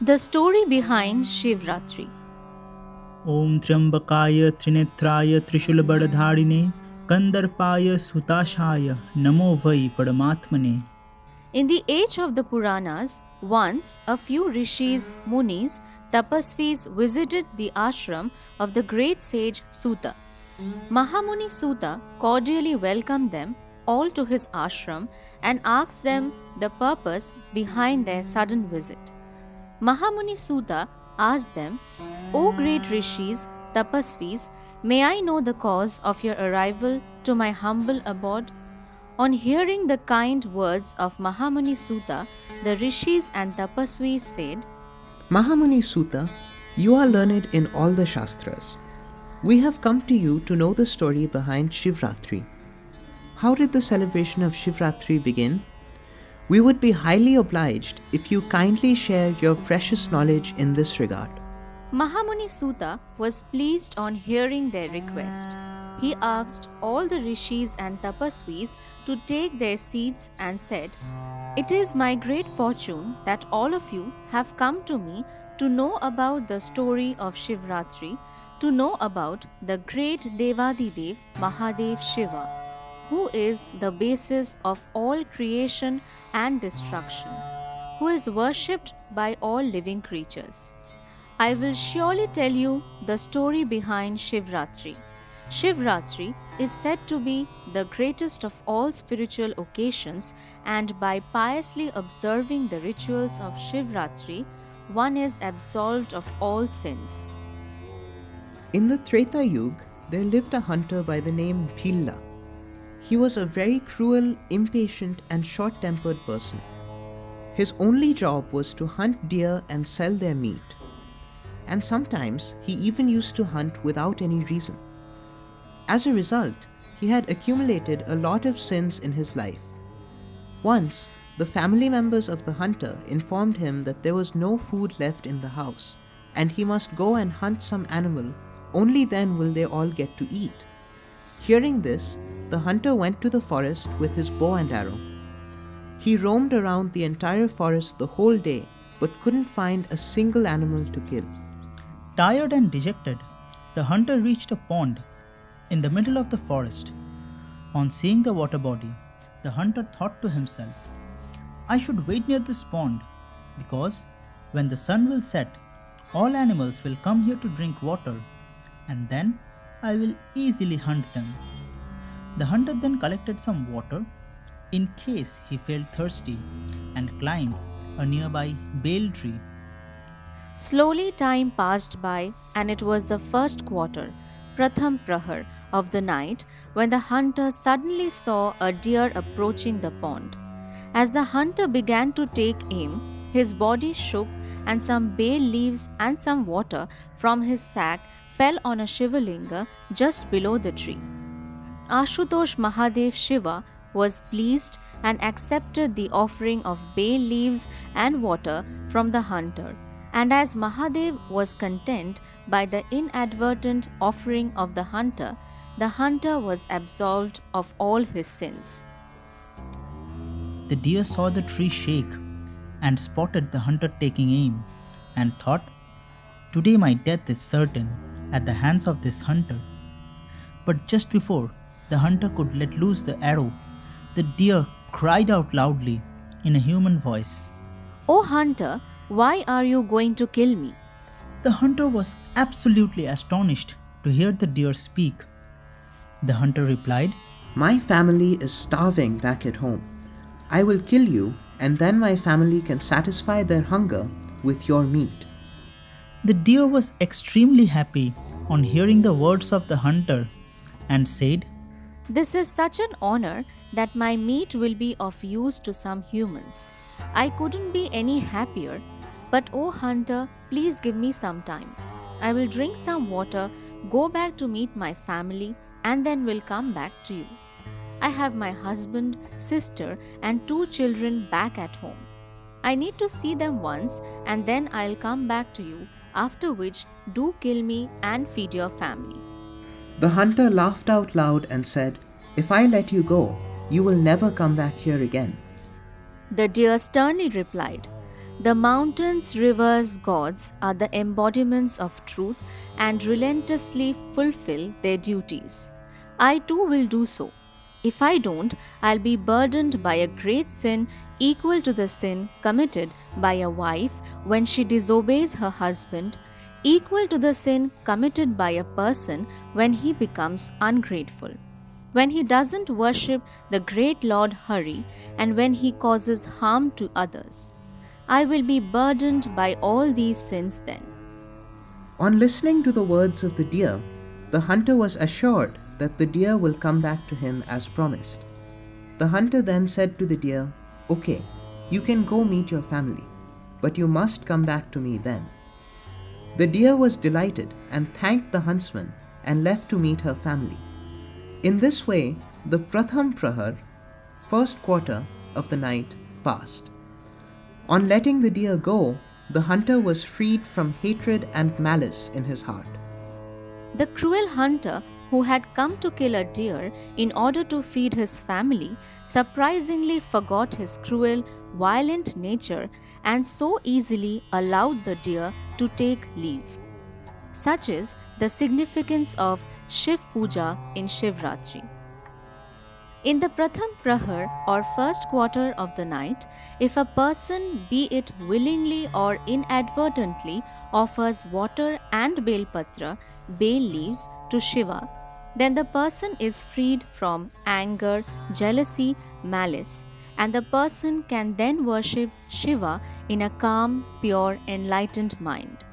The story behind Shivratri. Om Trambakaya Trinetraya Trishulabadadharine Kandarpaya Sutashaya Namo Vai Paramatmane. In the age of the Puranas, once a few rishis, munis, tapasvis visited the ashram of the great sage Suta. Mahamuni Suta cordially welcomed them all to his ashram and asked them the purpose behind their sudden visit. Mahamuni Suta asked them, O great rishis, tapasvis, may I know the cause of your arrival to my humble abode? On hearing the kind words of Mahamuni Suta, the rishis and tapasvis said, Mahamuni Suta, you are learned in all the Shastras. We have come to you to know the story behind Shivratri. How did the celebration of Shivratri begin? We would be highly obliged if you kindly share your precious knowledge in this regard. Mahamuni Suta was pleased on hearing their request. He asked all the rishis and tapasvis to take their seats and said, It is my great fortune that all of you have come to me to know about the story of Shivratri, to know about the great Devadidev Mahadev Shiva, who is the basis of all creation and destruction, who is worshipped by all living creatures. I will surely tell you the story behind Shivratri. Shivratri is said to be the greatest of all spiritual occasions, and by piously observing the rituals of Shivratri, one is absolved of all sins. In the Treta Yuga, there lived a hunter by the name Bhilla. He was a very cruel, impatient, and short-tempered person. His only job was to hunt deer and sell their meat. And sometimes he even used to hunt without any reason. As a result, he had accumulated a lot of sins in his life. Once, the family members of the hunter informed him that there was no food left in the house, and he must go and hunt some animal, only then will they all get to eat. Hearing this, the hunter went to the forest with his bow and arrow. He roamed around the entire forest the whole day, but couldn't find a single animal to kill. Tired and dejected, the hunter reached a pond in the middle of the forest. On seeing the water body, the hunter thought to himself, I should wait near this pond, because when the sun will set, all animals will come here to drink water, and then I will easily hunt them. The hunter then collected some water in case he felt thirsty and climbed a nearby bale tree. Slowly time passed by, and it was the first quarter, Pratham Prahar, of the night when the hunter suddenly saw a deer approaching the pond. As the hunter began to take aim, his body shook and some bay leaves and some water from his sack fell on a Shivalinga just below the tree. Ashutosh Mahadev Shiva was pleased and accepted the offering of bay leaves and water from the hunter. And as Mahadev was content by the inadvertent offering of the hunter was absolved of all his sins. The deer saw the tree shake and spotted the hunter taking aim and thought, Today my death is certain at the hands of this hunter. But just before the hunter could let loose the arrow, the deer cried out loudly in a human voice, O hunter, why are you going to kill me? The hunter was absolutely astonished to hear the deer speak. The hunter replied, My family is starving back at home. I will kill you, and then my family can satisfy their hunger with your meat. The deer was extremely happy on hearing the words of the hunter and said, This is such an honor that my meat will be of use to some humans. I couldn't be any happier, but O hunter, please give me some time. I will drink some water, go back to meet my family, and then will come back to you. I have my husband, sister, and 2 children back at home. I need to see them once, and then I'll come back to you, after which do kill me and feed your family. The hunter laughed out loud and said, If I let you go, you will never come back here again. The deer sternly replied, The mountains, rivers, gods are the embodiments of truth and relentlessly fulfill their duties. I too will do so. If I don't, I'll be burdened by a great sin equal to the sin committed by a wife when she disobeys her husband, equal to the sin committed by a person when he becomes ungrateful, when he doesn't worship the great Lord Hari, and when he causes harm to others. I will be burdened by all these sins then. On listening to the words of the deer, the hunter was assured that the deer will come back to him as promised. The hunter then said to the deer, "Okay, you can go meet your family, but you must come back to me then." The deer was delighted and thanked the huntsman and left to meet her family. In this way, the Pratham Prahar, first quarter of the night, passed. On letting the deer go, the hunter was freed from hatred and malice in his heart. The cruel hunter, who had come to kill a deer in order to feed his family, surprisingly forgot his cruel, violent nature and so easily allowed the deer to take leave. Such is the significance of Shiv Puja in Shivratri. In the Pratham Prahar or first quarter of the night, if a person, be it willingly or inadvertently, offers water and belpatra, bale leaves, to Shiva, then the person is freed from anger, jealousy, malice, and the person can then worship Shiva in a calm, pure, enlightened mind.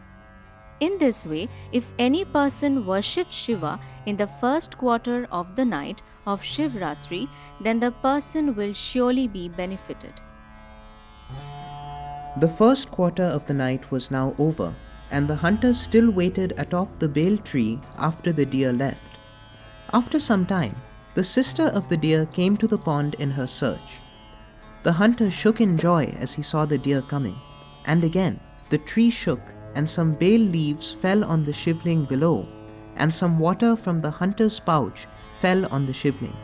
In this way, if any person worships Shiva in the first quarter of the night of Shivratri, then the person will surely be benefited. The first quarter of the night was now over, and the hunter still waited atop the bale tree after the deer left. After some time, the sister of the deer came to the pond in her search. The hunter shook in joy as he saw the deer coming, and again the tree shook, and some bale leaves fell on the shivling below, and some water from the hunter's pouch fell on the shivling.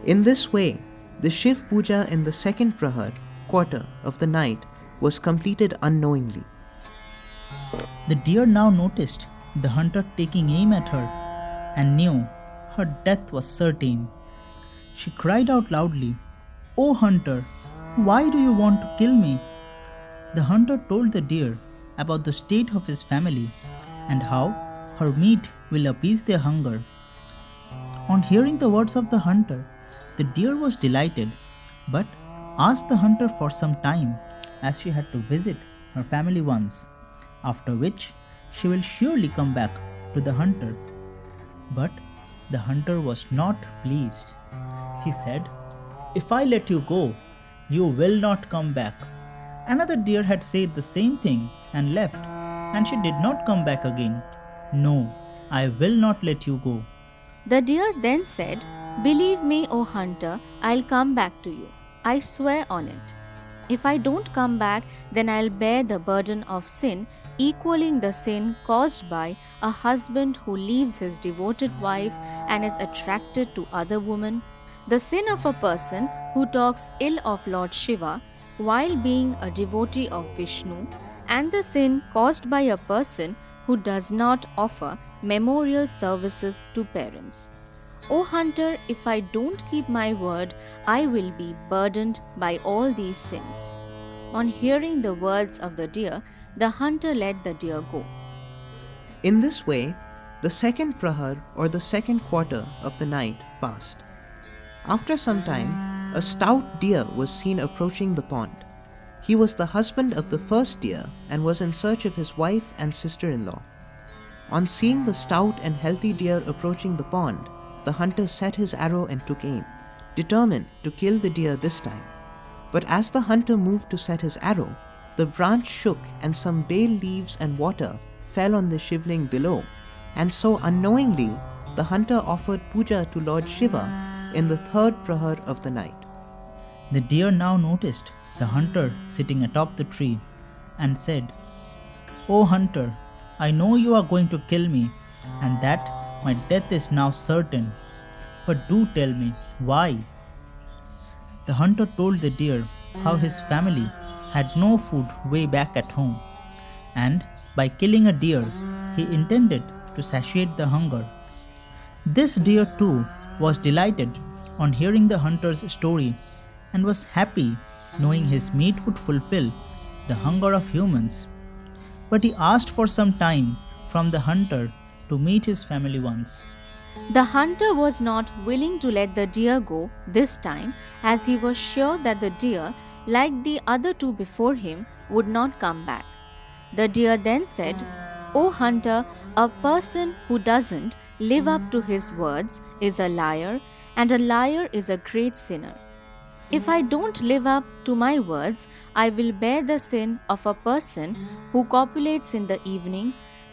In this way, the Shiv Puja in the second Prahar, quarter of the night, was completed unknowingly. The deer now noticed the hunter taking aim at her and knew her death was certain. She cried out loudly, "O hunter, why do you want to kill me?" The hunter told the deer about the state of his family and how her meat will appease their hunger. On hearing the words of the hunter, the deer was delighted, but asked the hunter for some time, as she had to visit her family once, after which she will surely come back to the hunter. But the hunter was not pleased. He said, "If I let you go, you will not come back." Another deer had said the same thing and left, and she did not come back again. "No, I will not let you go." The deer then said, "Believe me, O hunter, I'll come back to you. I swear on it. If I don't come back, then I'll bear the burden of sin, equaling the sin caused by a husband who leaves his devoted wife and is attracted to other women, the sin of a person who talks ill of Lord Shiva while being a devotee of Vishnu, and the sin caused by a person who does not offer memorial services to parents. O hunter, if I don't keep my word, I will be burdened by all these sins." On hearing the words of the deer, the hunter let the deer go. In this way, the second Prahar or the second quarter of the night passed. After some time, a stout deer was seen approaching the pond. He was the husband of the first deer and was in search of his wife and sister-in-law. On seeing the stout and healthy deer approaching the pond, the hunter set his arrow and took aim, determined to kill the deer this time. But as the hunter moved to set his arrow, the branch shook and some bale leaves and water fell on the shivling below, and so unknowingly the hunter offered puja to Lord Shiva in the third prahar of the night. The deer now noticed the hunter sitting atop the tree and said, "O hunter, I know you are going to kill me and that my death is now certain. But do tell me, why?" The hunter told the deer how his family had no food way back at home, and by killing a deer, he intended to satiate the hunger. This deer too was delighted on hearing the hunter's story and was happy knowing his meat would fulfill the hunger of humans. But he asked for some time from the hunter to meet his family once. The hunter was not willing to let the deer go this time, as he was sure that the deer, like the other two before him, would not come back. The deer then said, "O hunter, a person who doesn't live up to his words is a liar, and a liar is a great sinner. If I don't live up to my words, I will bear the sin of a person who copulates in the evening,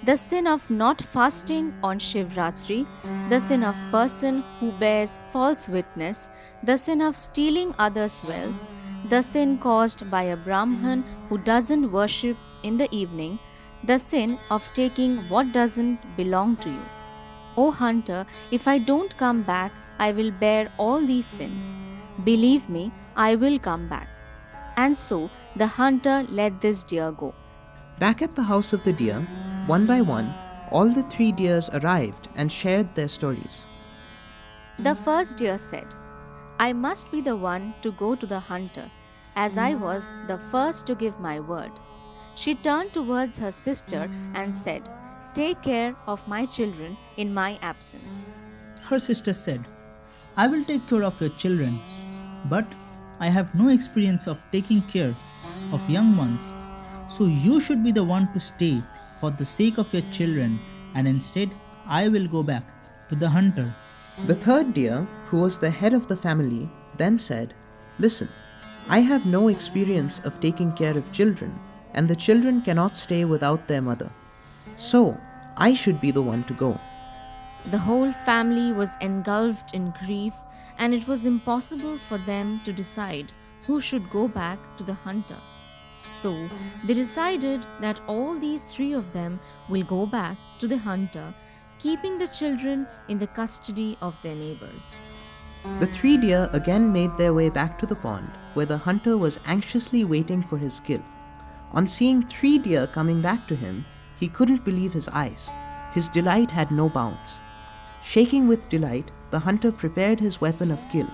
the sin of not fasting on Shivratri, the sin of person who bears false witness, the sin of stealing others' wealth, the sin caused by a Brahman who doesn't worship in the evening, the sin of taking what doesn't belong to you. O hunter, if I don't come back, I will bear all these sins. Believe me, I will come back." And so the hunter let this deer go. Back at the house of the deer, one by one, all the 3 deers arrived and shared their stories. The first deer said, "I must be the one to go to the hunter, as I was the first to give my word." She turned towards her sister and said, "Take care of my children in my absence." Her sister said, "I will take care of your children, but I have no experience of taking care of young ones, so you should be the one to stay for the sake of your children, and instead I will go back to the hunter." The third deer, who was the head of the family, then said, "Listen, I have no experience of taking care of children, and the children cannot stay without their mother. So, I should be the one to go." The whole family was engulfed in grief, and it was impossible for them to decide who should go back to the hunter. So they decided that all these 3 of them will go back to the hunter, keeping the children in the custody of their neighbors. The 3 deer again made their way back to the pond, where the hunter was anxiously waiting for his kill. On seeing 3 deer coming back to him, he couldn't believe his eyes. His delight had no bounds. Shaking with delight, the hunter prepared his weapon of kill,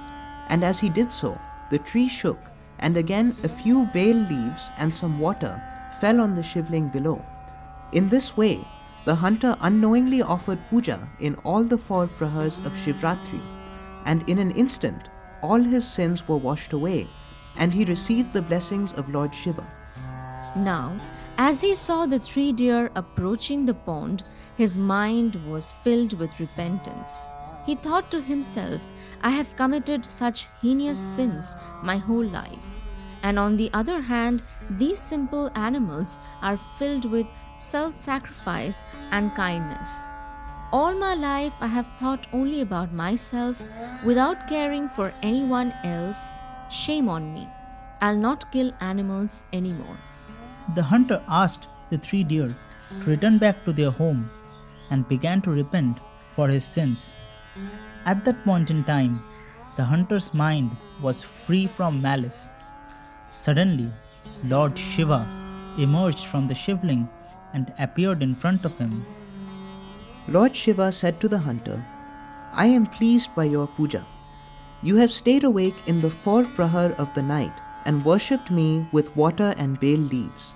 and as he did so, the tree shook, and again a few bay leaves and some water fell on the shivling below. In this way, the hunter unknowingly offered puja in all the 4 prahars of Shivratri, and in an instant, all his sins were washed away, and he received the blessings of Lord Shiva. Now, as he saw the 3 deer approaching the pond, his mind was filled with repentance. He thought to himself, "I have committed such heinous sins my whole life. And on the other hand, these simple animals are filled with self-sacrifice and kindness. All my life I have thought only about myself without caring for anyone else. Shame on me. I'll not kill animals anymore." The hunter asked the 3 deer to return back to their home and began to repent for his sins. At that point in time, the hunter's mind was free from malice. Suddenly, Lord Shiva emerged from the shivling and appeared in front of him. Lord Shiva said to the hunter, "I am pleased by your puja. You have stayed awake in the 4 prahar of the night and worshipped me with water and bay leaves.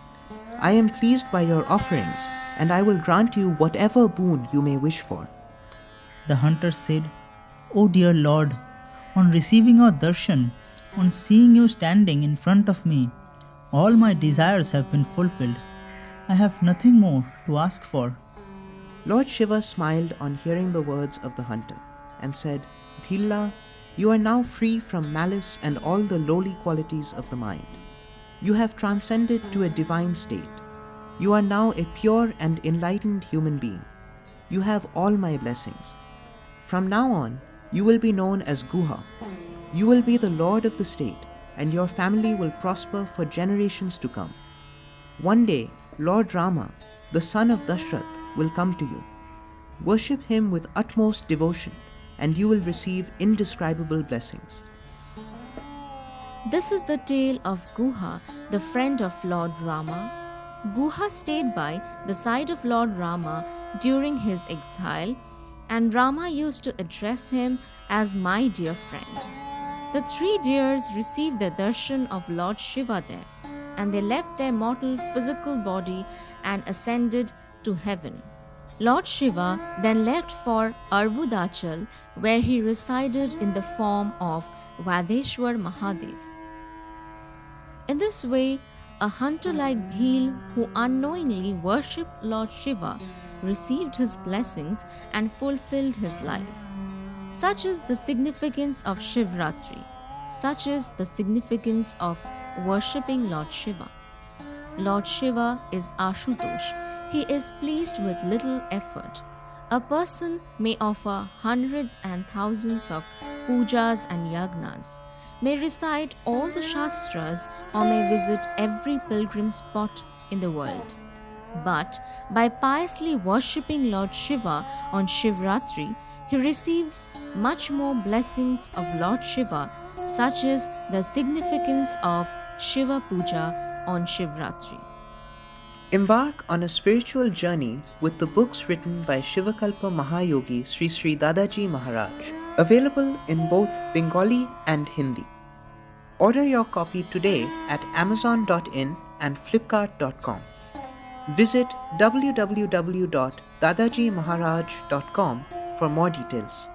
I am pleased by your offerings, and I will grant you whatever boon you may wish for." The hunter said, "O dear Lord, on receiving your darshan, on seeing you standing in front of me, all my desires have been fulfilled. I have nothing more to ask for." Lord Shiva smiled on hearing the words of the hunter and said, "Bhilla, you are now free from malice and all the lowly qualities of the mind. You have transcended to a divine state. You are now a pure and enlightened human being. You have all my blessings. From now on, you will be known as Guha. You will be the lord of the state, and your family will prosper for generations to come. One day, Lord Rama, the son of Dashrath, will come to you. Worship him with utmost devotion, and you will receive indescribable blessings." This is the tale of Guha, the friend of Lord Rama. Guha stayed by the side of Lord Rama during his exile, and Rama used to address him as my dear friend. The three dears received the darshan of Lord Shiva there, and they left their mortal physical body and ascended to heaven. Lord Shiva then left for Arvudachal, where he resided in the form of Vadeshwar Mahadev. In this way, a hunter like Bhil, who unknowingly worshipped Lord Shiva, received his blessings and fulfilled his life. Such is the significance of Shivratri. Such is the significance of worshipping Lord Shiva. Lord Shiva is Ashutosh. He is pleased with little effort. A person may offer hundreds and thousands of pujas and yagnas, may recite all the Shastras, or may visit every pilgrim spot in the world. But by piously worshipping Lord Shiva on Shivratri, he receives much more blessings of Lord Shiva, such is the significance of Shiva Puja on Shivratri. Embark on a spiritual journey with the books written by Shivakalpa Mahayogi Sri Sri Dadaji Maharaj, available in both Bengali and Hindi. Order your copy today at amazon.in and flipkart.com. Visit www.dadajimaharaj.com for more details.